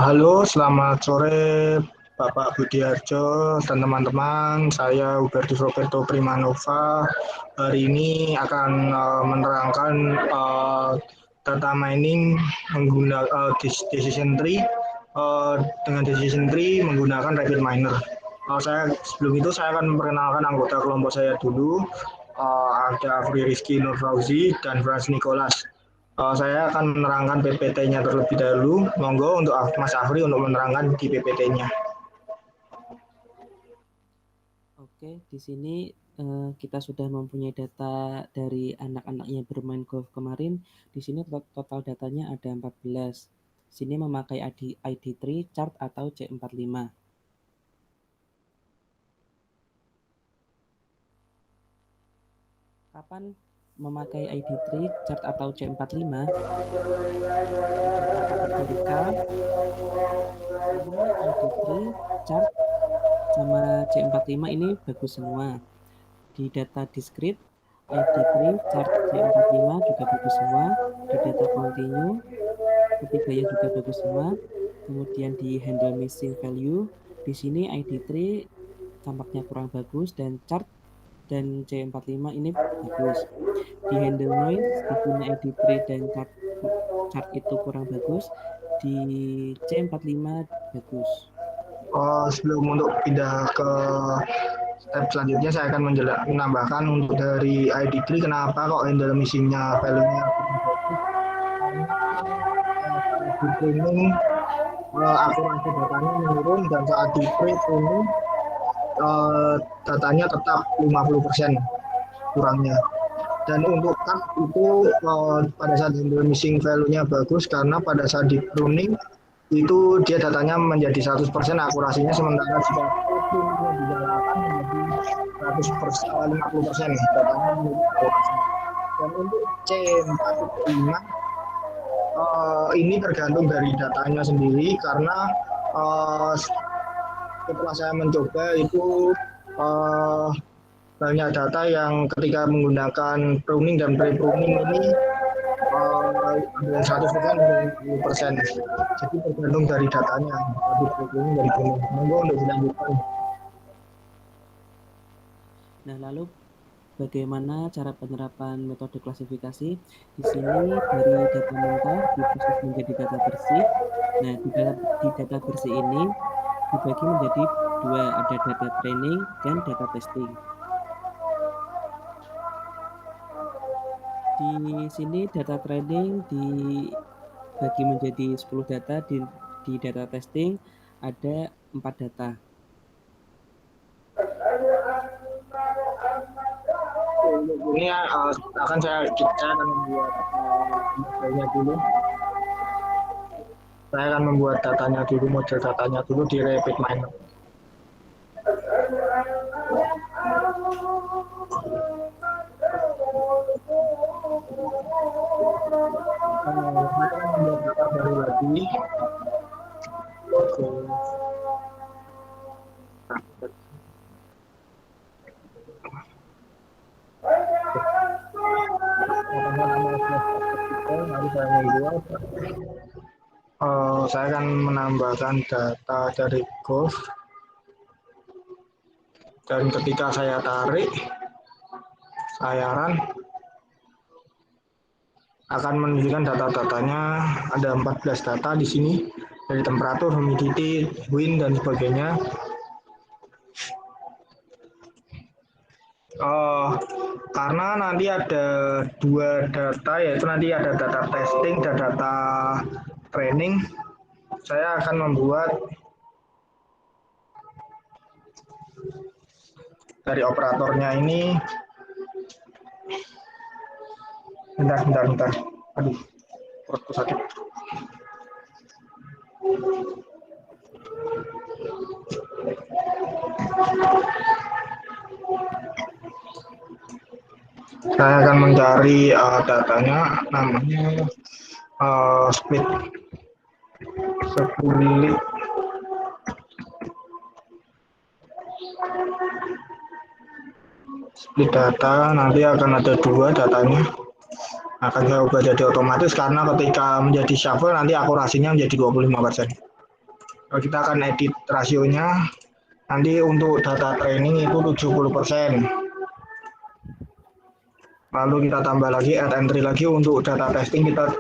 Halo, selamat sore Bapak Budiarjo dan teman-teman. Saya Hubertus Roberto Primanova. Hari ini akan menerangkan data mining menggunakan decision tree dengan decision tree menggunakan Rapid Miner. Sebelum itu saya akan memperkenalkan anggota kelompok saya dulu. Ada Afri Rizky Nur Fauzi dan Frans Nicholas. Saya akan menerangkan PPT-nya terlebih dahulu. Monggo untuk Mas Afri untuk menerangkan di PPT-nya. Oke, di sini kita sudah mempunyai data dari anak-anak yang bermain golf kemarin. Di sini total datanya ada 14. Di sini memakai ID3 chart atau C45. Kapan memakai ID3 chart atau C45? Data historical, ini ID3 chart sama C45 ini bagus semua. Di data discrete, ID3 chart C45 juga bagus semua. Di data continue, ketiganya juga bagus semua. Kemudian di handle missing value, di sini ID3 tampaknya kurang bagus dan chart dan C45 ini bagus. Di handle noise, di sini ID3 dan chart itu kurang bagus. Di C45 bagus. Sebelum untuk pindah ke step selanjutnya, saya akan menambahkan untuk dari ID3 kenapa kok handle missing-nya value-nya di training akurasi datanya menurun dan saat di pre-training datanya tetap 50% kurangnya. Dan untuk cut itu pada saat handle missing value-nya bagus karena pada saat di pruning itu dia datanya menjadi 100% akurasinya, sementara jika pruningnya dijalankan menjadi 50% datanya menjadi akurasi. Dan untuk C45 ini tergantung dari datanya sendiri karena setelah saya mencoba itu banyak data yang ketika menggunakan pruning dan pre-pruning ini ada 100% dan 50%. Jadi tergantung dari datanya, dari pre-pruning dan pruning. Monggo untuk dilanjutkan. Nah, lalu bagaimana cara penerapan metode klasifikasi? Di sini dari data mentah diproses menjadi data bersih. Nah, di data bersih ini dibagi menjadi dua, ada data training dan data testing. Di sini data training dibagi menjadi 10 data, di data testing ada 4 data. Ini akan saya akan membuat modelnya dulu. Saya akan membuat datanya dulu, model datanya dulu di Rapid Miner. Saya akan membuat data baru lagi. Oke. Saya akan menambahkan data dari golf dan ketika saya tarik layaran akan menunjukkan data-datanya. Ada 14 data di sini dari temperatur, humidity, wind dan sebagainya. Karena nanti ada dua data, yaitu nanti ada data testing dan data training. Saya akan membuat dari operatornya ini. Bentar. Aduh, perutku sakit. Saya akan mencari datanya, namanya split data. Nanti akan ada dua datanya, Akan saya ubah jadi otomatis karena ketika menjadi shuffle nanti akurasinya menjadi 25%. Kalau kita akan edit rasionya, nanti untuk data training itu 70%. Lalu kita tambah lagi add entry lagi untuk data testing kita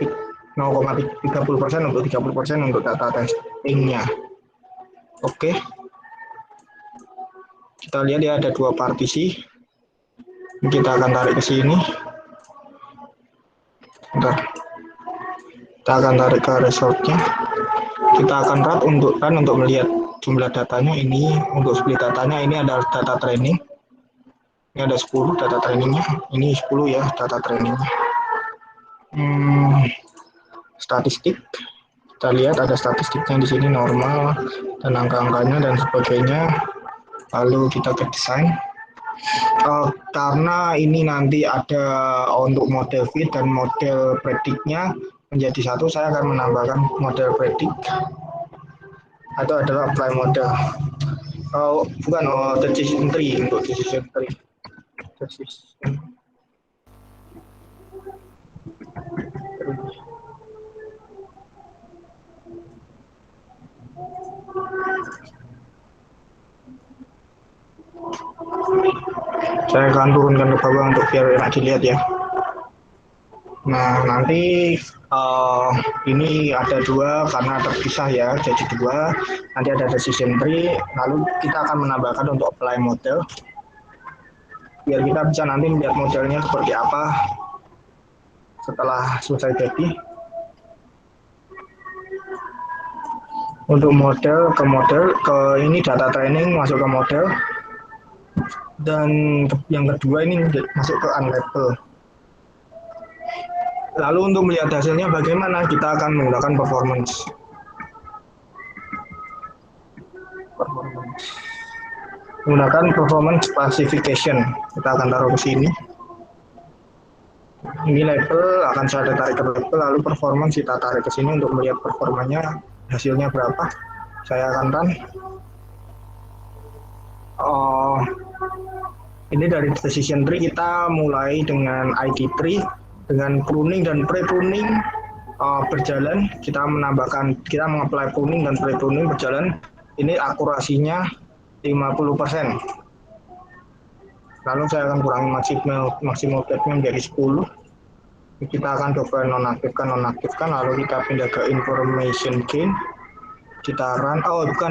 0,30% untuk 30% untuk data testingnya. Oke. Kita lihat ya ada dua partisi. Kita akan tarik ke sini. Bentar. Kita akan tarik ke resultnya. Kita akan run untuk melihat jumlah datanya. Ini untuk split datanya ini adalah data training. Ini ada 10 data trainingnya. Ini 10 ya data trainingnya. Statistik. Kita lihat ada statistiknya di sini normal dan angka-angkanya dan sebagainya. Lalu kita ke desain. Karena ini nanti ada untuk model fit dan model prediknya menjadi satu, saya akan menambahkan model predik atau adalah apply model. Bukan decision tree untuk decision tree. Saya akan turunkan ke bawah untuk biar enak dilihat ya. Nah, nanti ini ada dua karena terpisah ya, jadi dua. Nanti ada decision tree, lalu kita akan menambahkan untuk apply model. Biar kita bisa nanti melihat modelnya seperti apa setelah selesai jadi. Untuk model ke ini data training masuk ke model. Dan yang kedua ini masuk ke unlabel. Lalu untuk melihat hasilnya bagaimana, kita akan menggunakan performance. Menggunakan performance classification. Kita akan taruh ke sini. Ini label akan saya tarik ke label, lalu performance kita tarik ke sini untuk melihat performanya, hasilnya berapa. Saya akan run. Ini dari decision tree kita mulai dengan ID tree, dengan pruning dan pre-pruning berjalan, kita mengapply pruning dan pre-pruning berjalan. Ini akurasinya 50%. Lalu saya akan kurangi maksimal gapnya menjadi 10. Kita akan coba nonaktifkan, lalu kita pindah ke information gain. Kita run,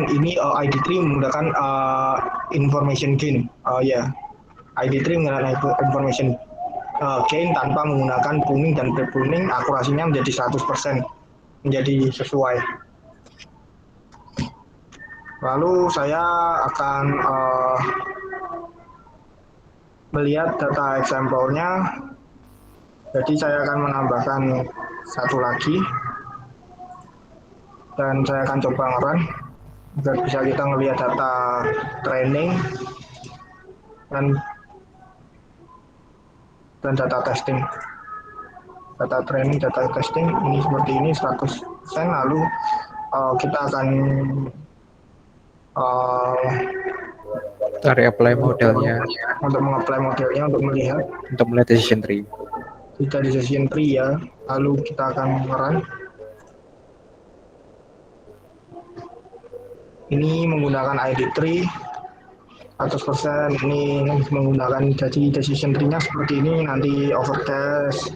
ini ID3 menggunakan information gain. ID3 menggunakan information gain tanpa menggunakan pruning dan pre-pruning, akurasinya menjadi 100%, menjadi sesuai. Lalu saya akan melihat data example-nya. Jadi saya akan menambahkan satu lagi dan saya akan coba nge-run agar bisa kita melihat data training dan data testing. Data training, data testing ini seperti ini 100%. Lalu kita akan tarik apply modelnya untuk mengapply modelnya untuk melihat decision tree. Kita di decision tree ya, lalu kita akan run. Ini menggunakan ID3 100%, ini menggunakan jadi decision tree-nya seperti ini. Nanti overcast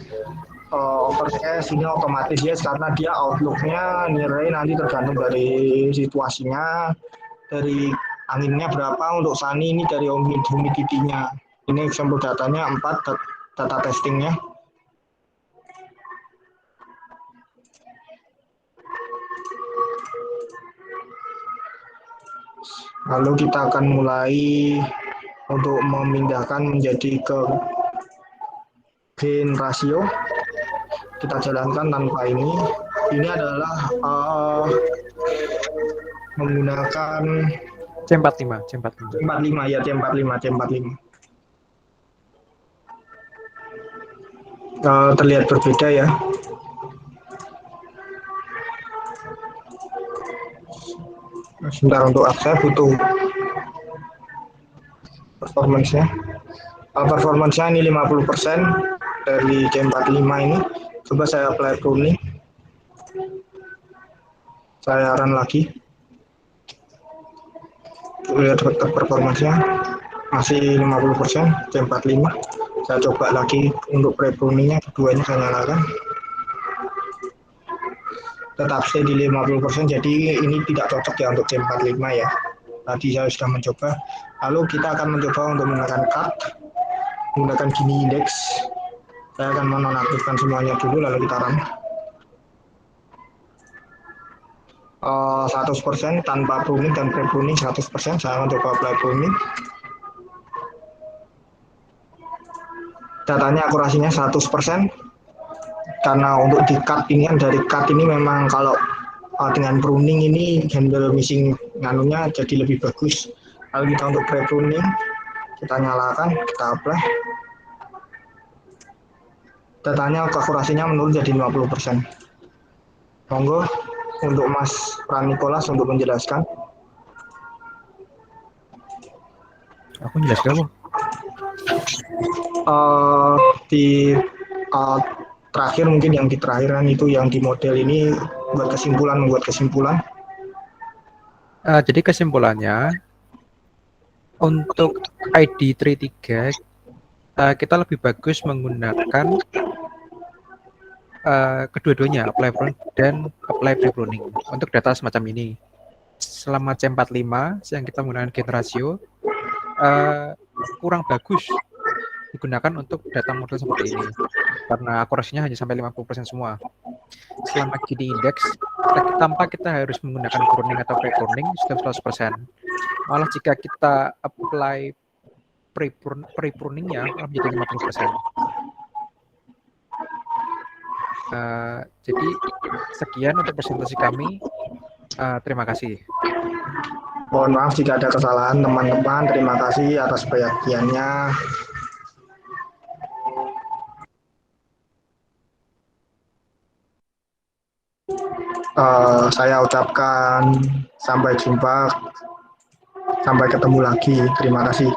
ini otomatis ya, karena dia outlook-nya nilai nanti tergantung dari situasinya, dari anginnya berapa. Untuk Sunny ini dari humidity-nya. Ini example datanya 4 data testingnya. Lalu kita akan mulai untuk memindahkan menjadi ke gain ratio. Kita jalankan tanpa ini. Ini adalah menggunakan C45 ya, C45. Terlihat berbeda ya. Sebentar, untuk saya butuh performance-nya. Performance-nya ini 50%. dari C45 ini. Coba saya apply pruning. Saya run lagi. Lihat performanya masih 50% C45. Saya coba lagi untuk pre-pruningnya, keduanya saya nyalakan. Tetap stay di 50%, jadi ini tidak cocok ya untuk C45 ya. Tadi saya sudah mencoba. Lalu kita akan mencoba untuk menggunakan cut, menggunakan Gini index. Saya akan menonaktifkan semuanya dulu, lalu kita run. 100% tanpa pruning dan pre-pruning 100%. Saya akan coba apply pruning. Datanya akurasinya 100%. Karena untuk di cut ini kan, dari cut ini memang kalau dengan pruning ini handle missing nganunya jadi lebih bagus. Lalu kita untuk pre-pruning, kita nyalakan, kita apply. Datanya akurasinya menurun jadi 50%. Monggo untuk Mas Pranikolas untuk menjelaskan. Aku jelas gak, Bang? Di terakhir mungkin yang di terakhiran itu yang di model ini membuat kesimpulan. Jadi kesimpulannya, untuk ID 33 kita lebih bagus menggunakan kedua-duanya, apply pruning dan apply pre-pruning untuk data semacam ini. Selama C45 yang kita menggunakan gain ratio kurang bagus digunakan untuk data model seperti ini karena akurasinya hanya sampai 50% semua. Selama Gini index, tanpa kita harus menggunakan pruning atau pre-pruning sudah 100%. Malah jika kita apply pre-pruningnya menjadi 50%. Jadi sekian untuk presentasi kami. Terima kasih. Mohon maaf jika ada kesalahan teman-teman. Terima kasih atas perhatiannya. Saya ucapkan sampai jumpa, sampai ketemu lagi. Terima kasih.